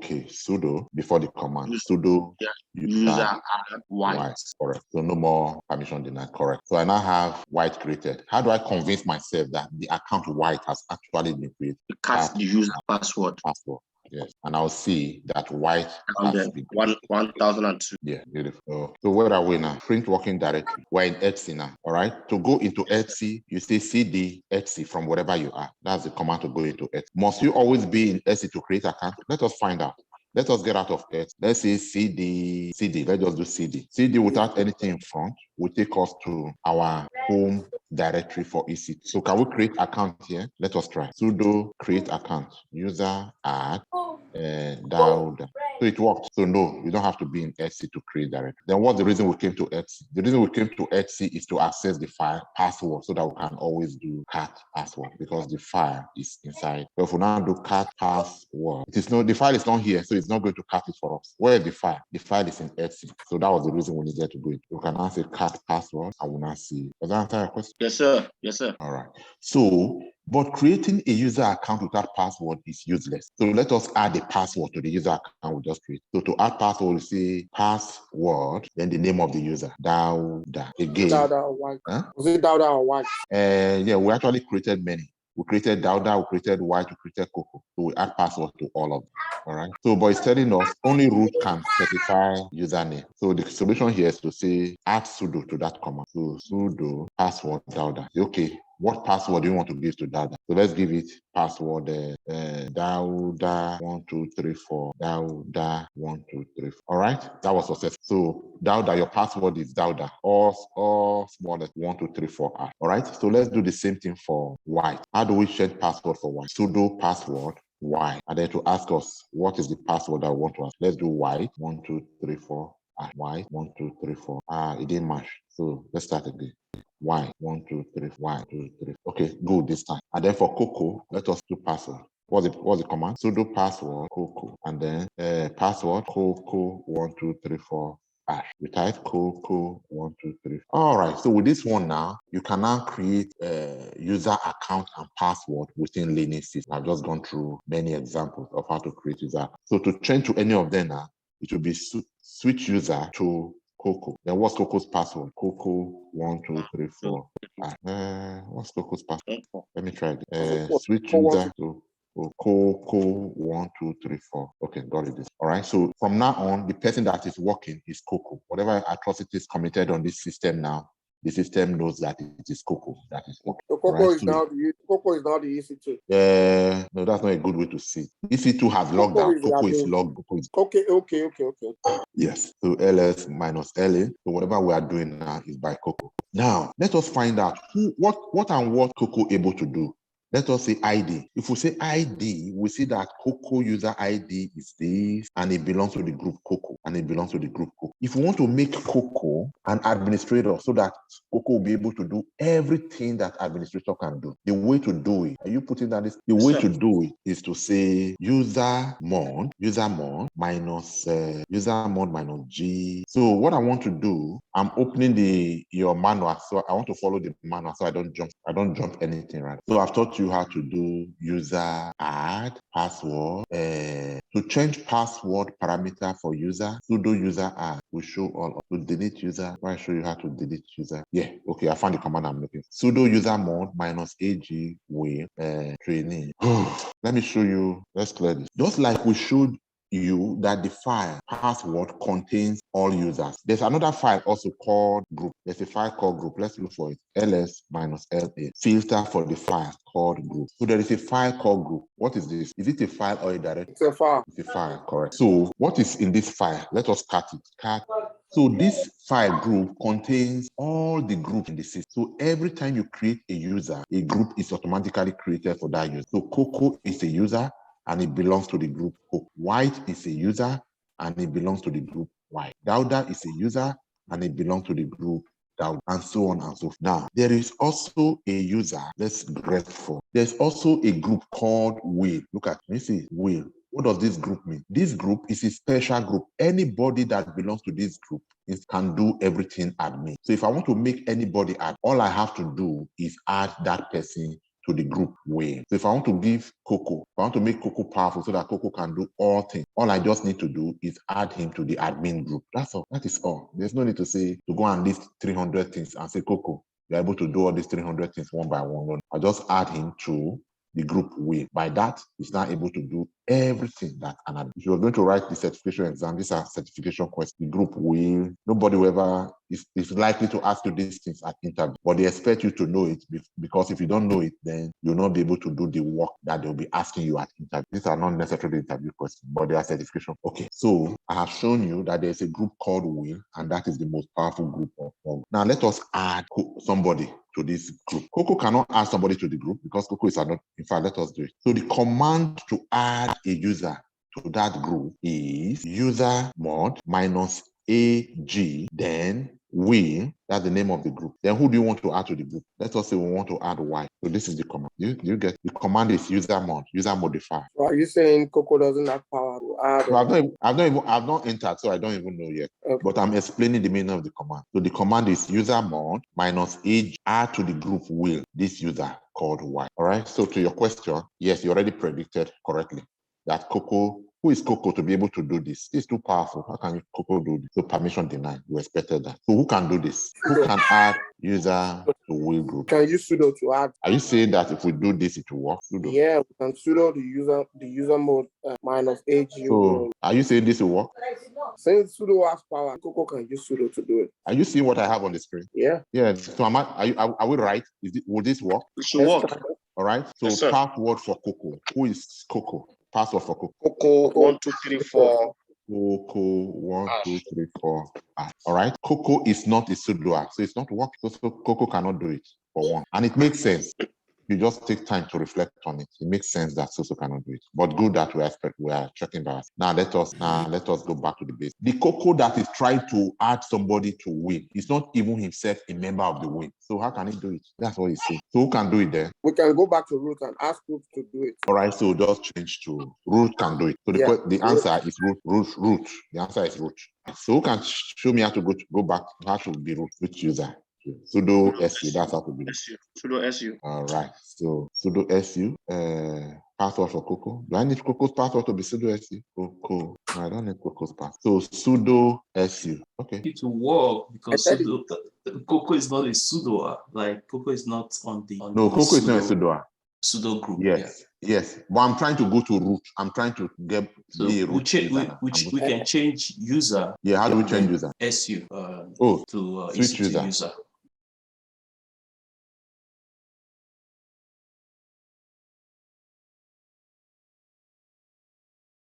Okay, sudo before the command. Sudo user add white. Correct. So no more permission denied. Correct. So I now have white created. How do I convince myself that the account white has actually been created? You cast the user password. Yes, and I'll see that white has been 1002. Yeah, beautiful. So where are we now? Print working directory. We're in Etsy now. All right. To go into Etsy, you say cd Etsy from wherever you are. That's the command to go into Etsy. Must you always be in Etsy to create account? Let us find out. Let us get out of Etsy. Let's say cd. Let's just do cd. Cd without anything in front will take us to our home directory for EC. So can we create account here? Let us try. Sudo create account. User add Dauda. So it worked. So no, you don't have to be in Etsy to create directory. Then what's the reason we came to Etsy? The reason we came to Etsy is to access the file password so that we can always do cat password because the file is inside. So if we now do cat password, the file is not here, so it's not going to cat it for us. Where is the file? The file is in Etsy. So that was the reason we needed to go in. We can now say cat password. I will now see. Does that answer your question? Yes, sir. Yes, sir. All right. So, but creating a user account without password is useless. So let us add a password to the user account we just created. So to add password, we say password, then the name of the user. Dauda. Again. Dauda or white. Huh? Was it Dauda or white? Yeah, we actually created many. We created Dauda, we created white, we created Coco. So we add password to all of them. All right. So, but it's telling us only root can specify username. So the solution here is to say add sudo to that command. So sudo password Dauda. Okay. What password do you want to give to Dauda? So let's give it password Dauda1234. Dauda1234. All right, that was successful. So Dauda, your password is Dauda, all small as 1234. All right, so let's do the same thing for white. How do we change password for white? Sudo password white, and then to ask us what is the password I want to ask. Let's do white 1234. White 1234. It didn't match. So let's start again. Y 123 Y23. Okay, good this time. And then for Coco, let us do password. What's the command? Sudo password Coco, and then password Coco 1234. We type Coco 123. All right. So with this one now, you can now create a user account and password within Linux system. I've just gone through many examples of how to create user. So to change to any of them now, it will be switch user to Coco. Then what's Coco's password? Coco 1234. What's Coco's password? Let me try it. Switch user to Coco 1234. Okay, got it. All right. So from now on, the person that is working is Coco. Whatever atrocities committed on this system now, the system knows that it is Coco that is working. So Coco, right? is now the EC2. No, that's not a good way to see it. EC2 has logged out. Coco is logged. Okay. Yes. So ls minus la. So whatever we are doing now is by Coco. Now let us find out what Coco able to do. Let us say ID. If we say ID, we see that Coco user ID is this, and it belongs to the group Coco, If we want to make Coco an administrator so that Coco will be able to do everything that administrator can do, the way to do it, are you putting that? The way to do it is to say user mod minus G. So what I want to do, I'm opening your manual, so I want to follow the manual so I don't jump anything, right? So I've taught you how to do user add password. To change password parameter for user, sudo user add will show all. To delete user, why show you how to delete user? Yeah, okay, I found the command I'm looking. Sudo user mod minus ag with training. Let me show you. Let's clear this. Just like we showed you that the file password contains all users. There's another file also called group. There's a file called group. Let's look for it. ls minus la. Filter for the file called group. So there is a file called group. What is this? Is it a file or a directory? It's a file. It's a file, correct. So what is in this file? Let us cut it. So this file group contains all the groups in the system. So every time you create a user, a group is automatically created for that user. So Coco is a user, and it belongs to the group Coco. White is a user, and it belongs to the group White. Dauda is a user, and it belongs to the group Dauda, and so on and so forth. Now, there is also a user, let's grep for. There's also a group called Will. Look at me, see, Will. What does this group mean? This group is a special group. Anybody that belongs to this group can do everything admin. So if I want to make anybody add, all I have to do is add that person to the group wheel. So if I want to give Coco, if I want to make Coco powerful so that Coco can do all things, all I just need to do is add him to the admin group. That's all. That is all. There's no need to go and list 300 things and say, Coco, you're able to do all these 300 things one by one. I just add him to the group will. By that, he's now able to do everything that an if you're going to write the certification exam, these are certification questions. The group will, nobody will ever is likely to ask you these things at interview, but they expect you to know it because if you don't know it, then you'll not be able to do the work that they'll be asking you at interview. These are not necessarily interview questions, but they are certification. Okay, so I have shown you that there's a group called will, and that is the most powerful group of all. Now let us add somebody to this group. Coco cannot add somebody to the group because Coco is not. In fact, let us do it. So the command to add a user to that group is user mod minus AG, then will, that's the name of the group. Then who do you want to add to the group? Let us say we want to add Y. So this is the command. You get the command is user mod, user modifier. So are you saying Coco doesn't have power to add? So I've not entered, so I don't even know yet. Okay. But I'm explaining the meaning of the command. So the command is user mod minus AG, add to the group will, this user called Y. All right. So to your question, yes, you already predicted correctly that Coco, who is Coco to be able to do this? It's too powerful. How can Coco do this? So permission denied. We expected that. So who can do this? Who can add user to will group? Can you sudo to add? Are you saying that if we do this, it will work? Sudo. Yeah, we can sudo the user mode minus AG. So are you saying this will work? Since sudo has power, Coco can use sudo to do it. Are you seeing what I have on the screen? Yeah. Yeah. So are we right? Will this work? It should work. All right. So yes, password for Coco. Who is Coco? Password for Coco. Coco 1234. Coco 1234. All right. Coco is not a sudo, so it's not working. So Coco cannot do it for one, and it makes sense. You just take time to reflect on it. It makes sense that Soso cannot do it. But good that we are checking that. Now let us go back to the base. The Coco that is trying to add somebody to win is not even himself a member of the win. So how can he do it? That's what he's saying. So who can do it there? We can go back to root and ask root to do it. All right, so just change to root can do it. So the answer is root. The answer is root. So who can show me how to go back? How to be root? Which user? Sudo su, that's how to be. Sudo su. All right. So sudo su. Password for Coco. Do I need Coco's password to be sudo su? Coco. No, I don't need Coco's password. So sudo su. Okay. It will work because Coco is not a sudo. Like Coco is not on the. No, Coco is not a sudo. Sudo group. Yes. Yeah. Yes. But I'm trying to go to root. I'm trying to get the root. We can change user. Yeah. How do we change user? Su. To switch user.